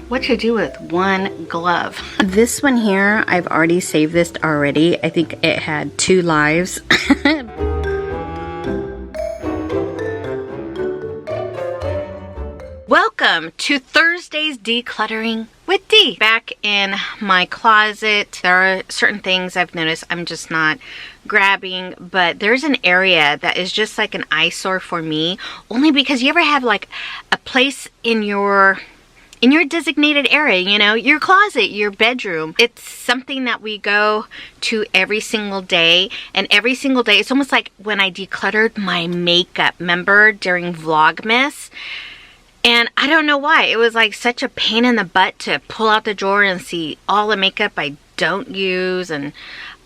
what to do with one glove. This one here, I've already saved this already. I think it had 2 lives. Welcome to Thursday's Decluttering with Dee. Back in my closet, there are certain things I've noticed I'm just not grabbing, but there's an area that is just like an eyesore for me, only because you ever have like a place in your designated area, you know, your closet, your bedroom. It's something that we go to every single day, and every single day, it's almost like when I decluttered my makeup, remember, during Vlogmas? And I don't know why. It was like such a pain in the butt to pull out the drawer and see all the makeup I don't use. And,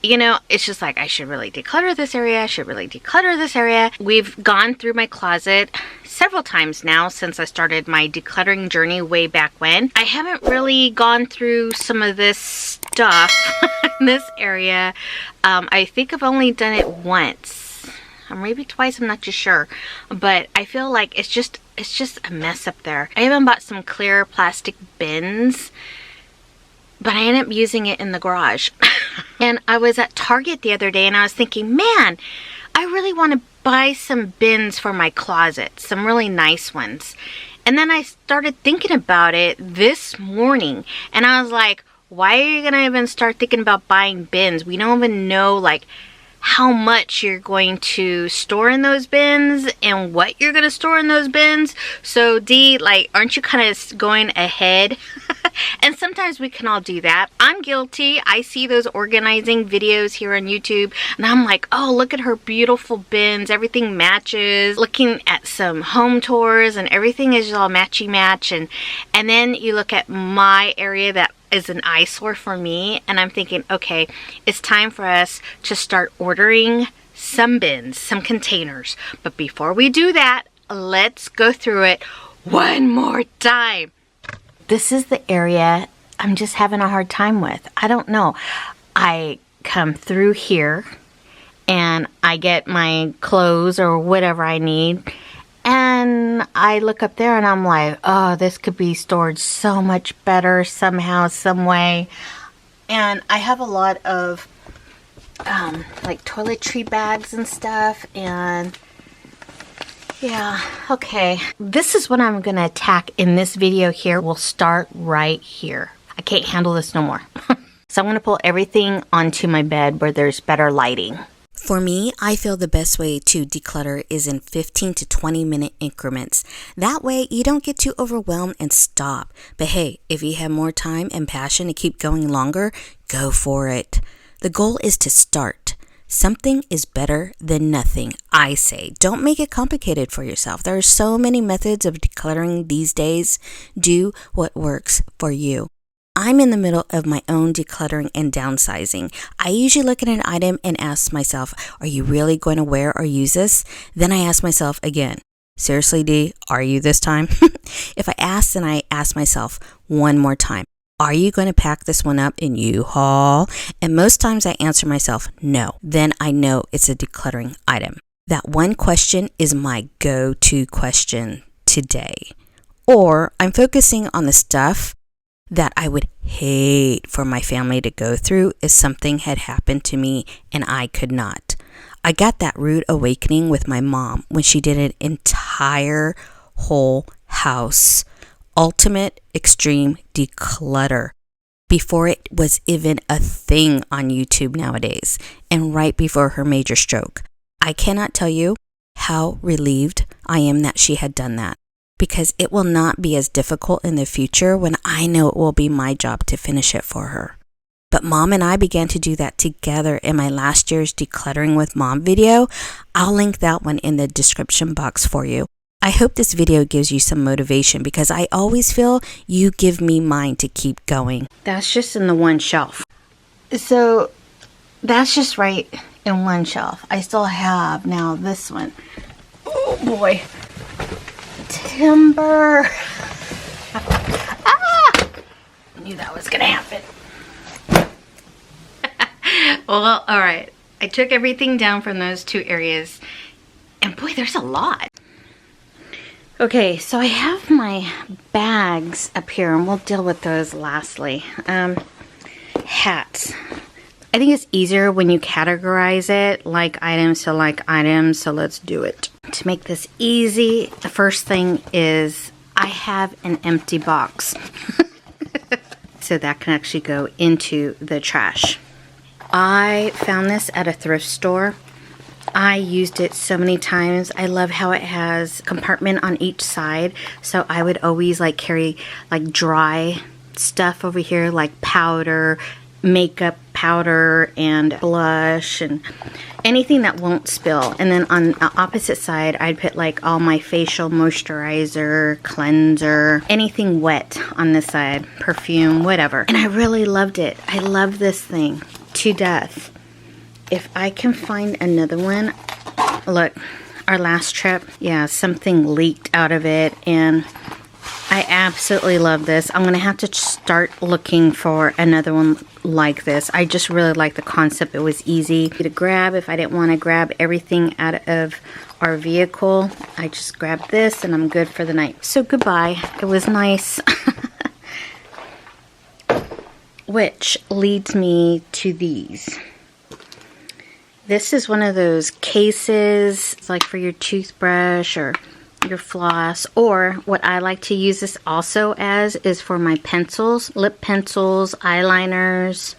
you know, it's just like I should really declutter this area. I should really declutter this area. We've gone through my closet several times now since I started my decluttering journey way back when. I haven't really gone through some of this stuff in this area. I think I've only done it once. Or maybe twice, I'm not too sure. But I feel like it's just a mess up there. I even bought some clear plastic bins, but I ended up using it in the garage. And I was at Target the other day and I was thinking, man, I really want to buy some bins for my closet, some really nice ones. And then I started thinking about it this morning and I was like, why are you gonna even start thinking about buying bins? We don't even know like how much you're going to store in those bins and what you're going to store in those bins. So Dee, like, aren't you kind of going ahead? And sometimes we can all do that. I'm guilty. I see those organizing videos here on YouTube and I'm like, oh, look at her beautiful bins. Everything matches. Looking at some home tours and everything is all matchy match. And then you look at my area that is an eyesore for me and I'm thinking, okay, it's time for us to start ordering some bins, some containers. But before we do that, let's go through it one more time. This is the area I'm just having a hard time with. I don't know. I come through here and I get my clothes or whatever I need. And I look up there and I'm like, oh, this could be stored so much better somehow, some way. And I have a lot of like toiletry bags and stuff. And yeah, okay. This is what I'm going to attack in this video here. We'll start right here. I can't handle this no more. So I'm going to pull everything onto my bed where there's better lighting. For me, I feel the best way to declutter is in 15 to 20 minute increments. That way you don't get too overwhelmed and stop. But hey, if you have more time and passion to keep going longer, go for it. The goal is to start. Something is better than nothing, I say. Don't make it complicated for yourself. There are so many methods of decluttering these days. Do what works for you. I'm in the middle of my own decluttering and downsizing. I usually look at an item and ask myself, are you really going to wear or use this? Then I ask myself again, seriously, Dee, are you this time? If I ask, then I ask myself one more time, are you going to pack this one up in U-Haul? And most times I answer myself, no. Then I know it's a decluttering item. That one question is my go-to question today. Or I'm focusing on the stuff that I would hate for my family to go through if something had happened to me and I could not. I got that rude awakening with my mom when she did an entire whole house ultimate extreme declutter before it was even a thing on YouTube nowadays and right before her major stroke. I cannot tell you how relieved I am that she had done that, because it will not be as difficult in the future when I know it will be my job to finish it for her. But Mom and I began to do that together in my last year's Decluttering with Mom video. I'll link that one in the description box for you. I hope this video gives you some motivation because I always feel you give me mine to keep going. That's just in the one shelf. So that's just right in one shelf. I still have now this one. Oh boy. Timber. Ah! I knew that was gonna happen. Well, alright. I took everything down from those two areas. And boy, there's a lot. Okay, so I have my bags up here, and we'll deal with those lastly. Hats. I think it's easier when you categorize it like items to like items, so let's do it. To make this easy, the first thing is I have an empty box. So that can actually go into the trash. I found this at a thrift store. I used it so many times. I love how it has a compartment on each side. So I would always like carry like dry stuff over here, like powder, makeup powder, and blush, and anything that won't spill. And then on the opposite side, I'd put like all my facial moisturizer, cleanser, anything wet on this side, perfume, whatever. And I really loved it. I love this thing to death. If I can find another one, look, our last trip, yeah, something leaked out of it, and I absolutely love this. I'm going to have to start looking for another one like this. I just really like the concept. It was easy to grab. If I didn't want to grab everything out of our vehicle, I just grabbed this and I'm good for the night. So goodbye. It was nice. Which leads me to these. This is one of those cases, it's like for your toothbrush or your floss, or what I like to use this also as is for my pencils, lip pencils, eyeliners.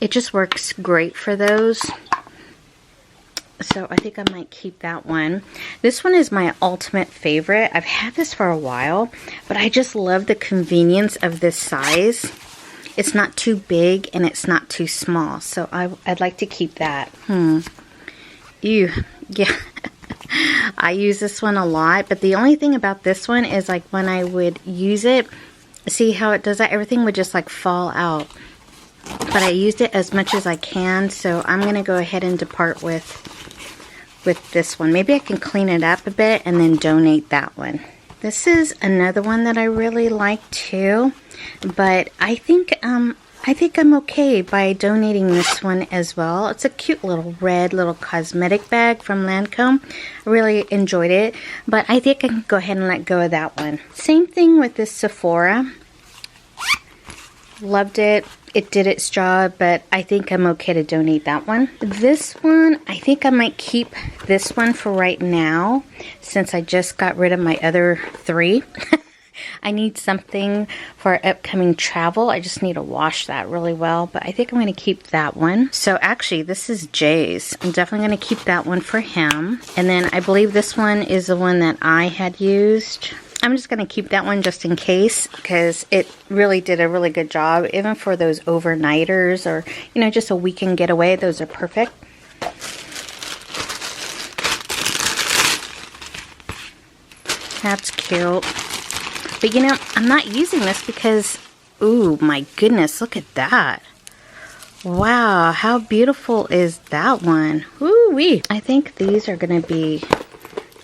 It just works great for those. So I think I might keep that one. This one is my ultimate favorite. I've had this for a while, but I just love the convenience of this size. It's not too big and it's not too small, so I'd like to keep that. Ew, yeah. I use this one a lot, but the only thing about this one is like when I would use it, see how it does that? Everything would just like fall out. But I used it as much as I can, so I'm going to go ahead and depart with this one. Maybe I can clean it up a bit and then donate that one. This is another one that I really like too, but I think I'm okay by donating this one as well. It's a cute little red little cosmetic bag from Lancome. I really enjoyed it, but I think I can go ahead and let go of that one. Same thing with this Sephora. Loved it. It did its job, but I think I'm okay to donate that one. This one, I think I might keep this one for right now since I just got rid of my other three. I need something for upcoming travel. I just need to wash that really well, but I think I'm going to keep that one. So actually, this is Jay's. I'm definitely going to keep that one for him. And then I believe this one is the one that I had used. I'm just going to keep that one just in case because it really did a really good job. Even for those overnighters or, you know, just a weekend getaway, those are perfect. That's cute. But you know, I'm not using this because, ooh, my goodness, look at that. Wow, how beautiful is that one? Ooh-wee. I think these are going to be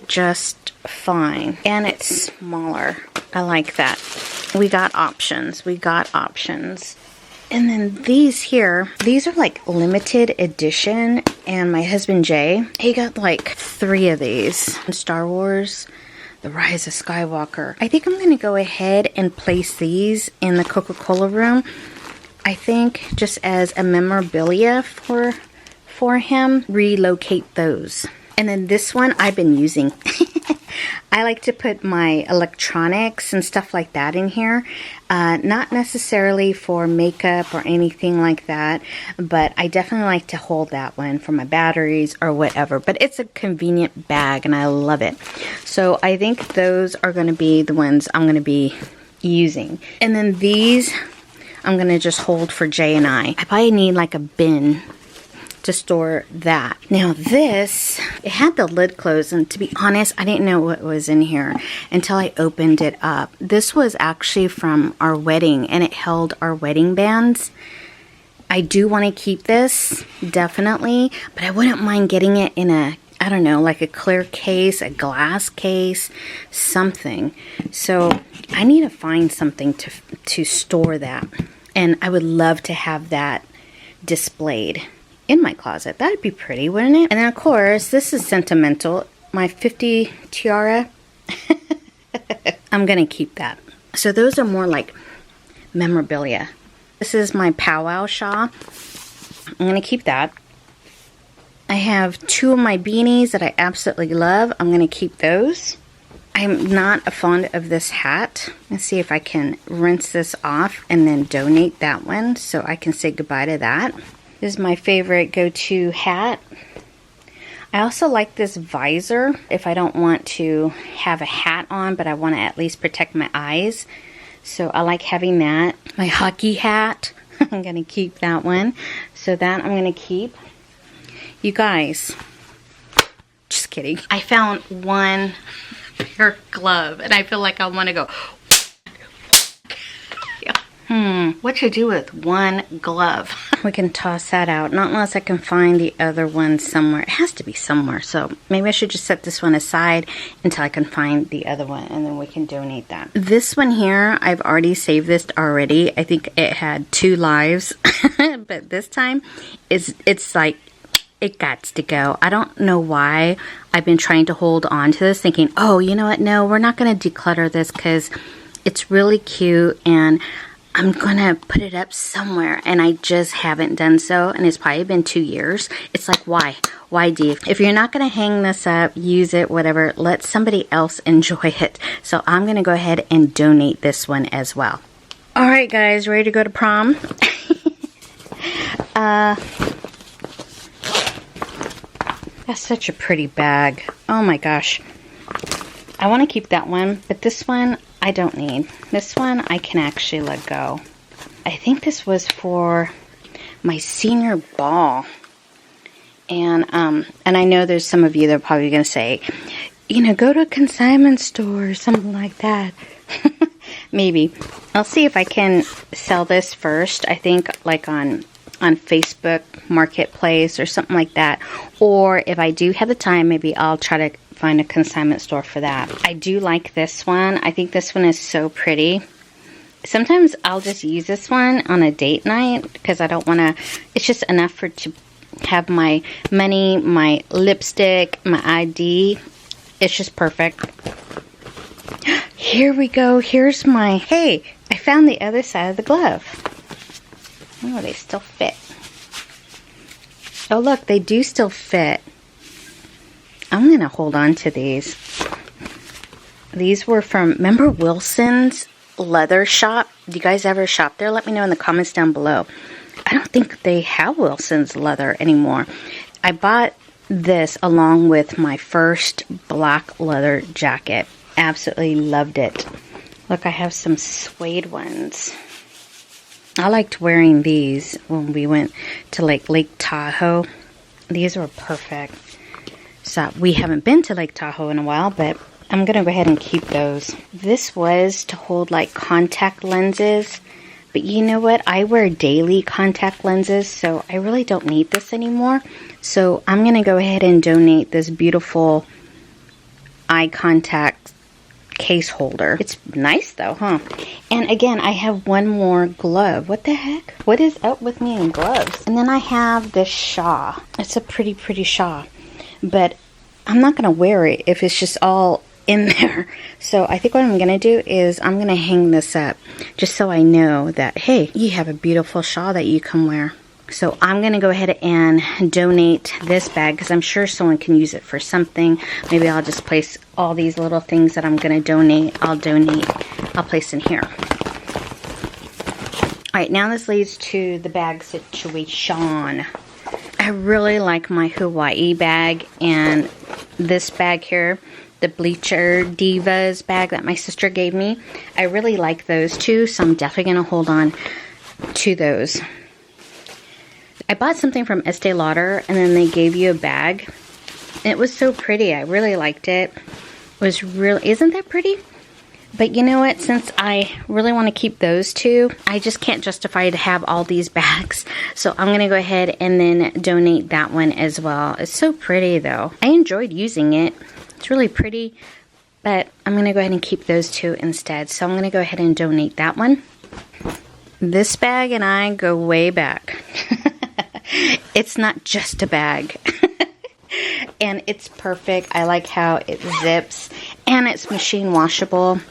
just fine. And it's smaller. I like that. We got options. We got options. And then these here, these are like limited edition. And my husband Jay, he got like 3 of these. Star Wars, The Rise of Skywalker. I think I'm going to go ahead and place these in the Coca-Cola room. I think just as a memorabilia for him, relocate those. And then this one I've been using. I like to put my electronics and stuff like that in here. Not necessarily for makeup or anything like that, but I definitely like to hold that one for my batteries or whatever. But it's a convenient bag and I love it. So I think those are going to be the ones I'm going to be using. And then these I'm going to just hold for Jay and I. I probably need like a bin to store that. Now this, it had the lid closed, and to be honest, I didn't know what was in here until I opened it up. This was actually from our wedding, and it held our wedding bands. I do want to keep this, definitely, but I wouldn't mind getting it in a, I don't know, like a clear case, a glass case, something. So I need to find something to store that, and I would love to have that displayed in my closet. That'd be pretty, wouldn't it? And then of course, this is sentimental. My 50 tiara. I'm gonna keep that. So those are more like memorabilia. This is my powwow shawl. I'm gonna keep that. I have 2 of my beanies that I absolutely love. I'm gonna keep those. I'm not fond of this hat. Let's see if I can rinse this off and then donate that one so I can say goodbye to that. This is my favorite go-to hat. I also like this visor if I don't want to have a hat on, but I want to at least protect my eyes. So I like having that. My hockey hat, I'm going to keep that one. So that I'm going to keep. You guys, just kidding. I found one pair of glove and I feel like I want to go. What to do with one glove? We can toss that out, not unless I can find the other one somewhere. It has to be somewhere, so maybe I should just set this one aside until I can find the other one, and then we can donate that. This one here, I've already saved this already. I think it had 2 lives, but this time it's like it gots to go. I don't know why I've been trying to hold on to this, thinking, oh, you know what? No, we're not going to declutter this because it's really cute and I'm gonna put it up somewhere, and I just haven't done so, and it's probably been 2 years. It's like, why? Why, Dee? If you're not gonna hang this up, use it, whatever, let somebody else enjoy it. So I'm gonna go ahead and donate this one as well. All right, guys, ready to go to prom? That's such a pretty bag. Oh my gosh. I want to keep that one, but this one I don't need. This one I can actually let go. I think this was for my senior ball. And I know there's some of you that are probably going to say, you know, go to a consignment store or something like that. Maybe. I'll see if I can sell this first. I think like on Facebook Marketplace or something like that. Or if I do have the time, maybe I'll try to find a consignment store for that. I do like this one. I think this one is so pretty. Sometimes I'll just use this one on a date night because I don't want to, it's just enough for to have my money, my lipstick, my ID. It's just perfect. Here we go. Here's my, hey, I found the other side of the glove. Oh, they still fit. Oh, look, they do still fit. I'm going to hold on to these. These were from, remember Wilson's leather shop? Do you guys ever shop there? Let me know in the comments down below. I don't think they have Wilson's leather anymore. I bought this along with my first black leather jacket. Absolutely loved it. Look, I have some suede ones. I liked wearing these when we went to Lake Tahoe. These were perfect. So we haven't been to Lake Tahoe in a while, but I'm going to go ahead and keep those. This was to hold like contact lenses. But you know what? I wear daily contact lenses, so I really don't need this anymore. So I'm going to go ahead and donate this beautiful eye contact case holder. It's nice though, huh? And again, I have one more glove. What the heck? What is up with me and gloves? And then I have this shawl. It's a pretty shawl. But I'm not going to wear it if it's just all in there. So I think what I'm going to do is I'm going to hang this up just so I know that, hey, you have a beautiful shawl that you can wear. So I'm going to go ahead and donate this bag because I'm sure someone can use it for something. Maybe I'll just place all these little things that I'm going to donate. I'll place in here. Alright, now this leads to the bag situation. I really like my Hawaii bag and this bag here, the Bleacher Divas bag that my sister gave me. I really like those two, so I'm definitely going to hold on to those. I bought something from Estee Lauder and then they gave you a bag. And it was so pretty. I really liked it. It was really, isn't that pretty? But you know what, since I really want to keep those two, I just can't justify to have all these bags. So I'm going to go ahead and then donate that one as well. It's so pretty though. I enjoyed using it. It's really pretty, but I'm going to go ahead and keep those two instead. So I'm going to go ahead and donate that one. This bag and I go way back. It's not just a bag. And it's perfect. I like how it zips. and it's machine washable.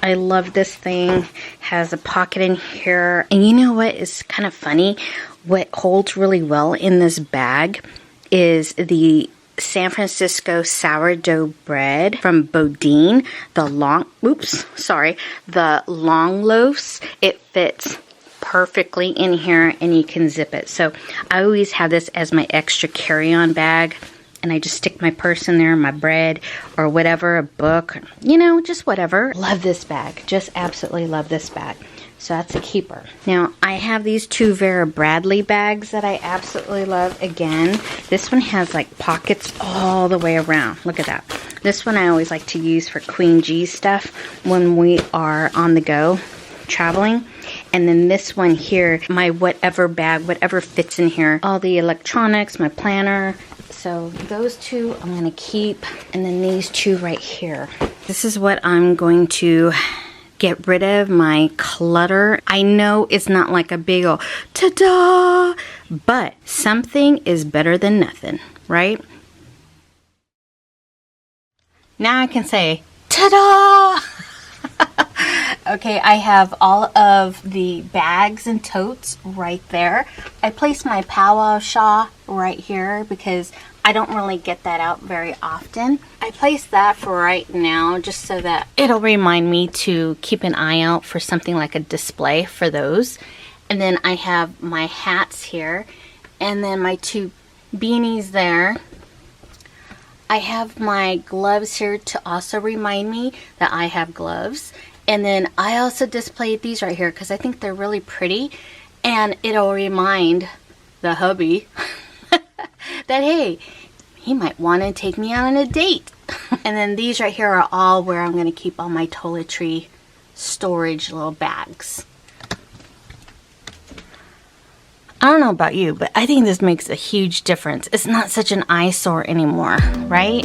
I love this thing. Has a pocket in here. And you know what is kind of funny? What holds really well in this bag is the San Francisco sourdough bread from Boudin. The long loaves. It fits perfectly in here and you can zip it. So I always have this as my extra carry-on bag. And I just stick my purse in there, my bread, or whatever, a book, you know, just whatever. Love this bag. Just absolutely love this bag. So that's a keeper. Now, I have these two Vera Bradley bags that I absolutely love. Again, this one has like pockets all the way around. Look at that. This one I always like to use for Queen G stuff when we are on the go traveling. And then this one here, my whatever bag, whatever fits in here. All the electronics, my planner. So those two I'm going to keep, and then these two right here. This is what I'm going to get rid of, my clutter. I know it's not like a big old ta-da, but something is better than nothing, right? Now I can say ta-da! Okay, I have all of the bags and totes right there. I placed my powwow shawl right here because I don't really get that out very often. I placed that for right now just so that it'll remind me to keep an eye out for something like a display for those. And then I have my hats here and then my two beanies there. I have my gloves here to also remind me that I have gloves. And then I also displayed these right here because I think they're really pretty. And it'll remind the hubby that, hey, he might want to take me out on a date. And then these right here are all where I'm going to keep all my toiletry storage little bags. I don't know about you, but I think this makes a huge difference. It's not such an eyesore anymore, right?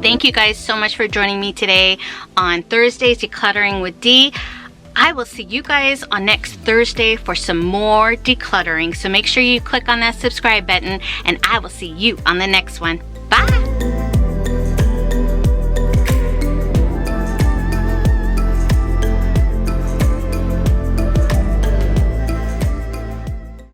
Thank you guys so much for joining me today on Thursday's Decluttering with Dee. I will see you guys on next Thursday for some more decluttering. So make sure you click on that subscribe button and I will see you on the next one. Bye!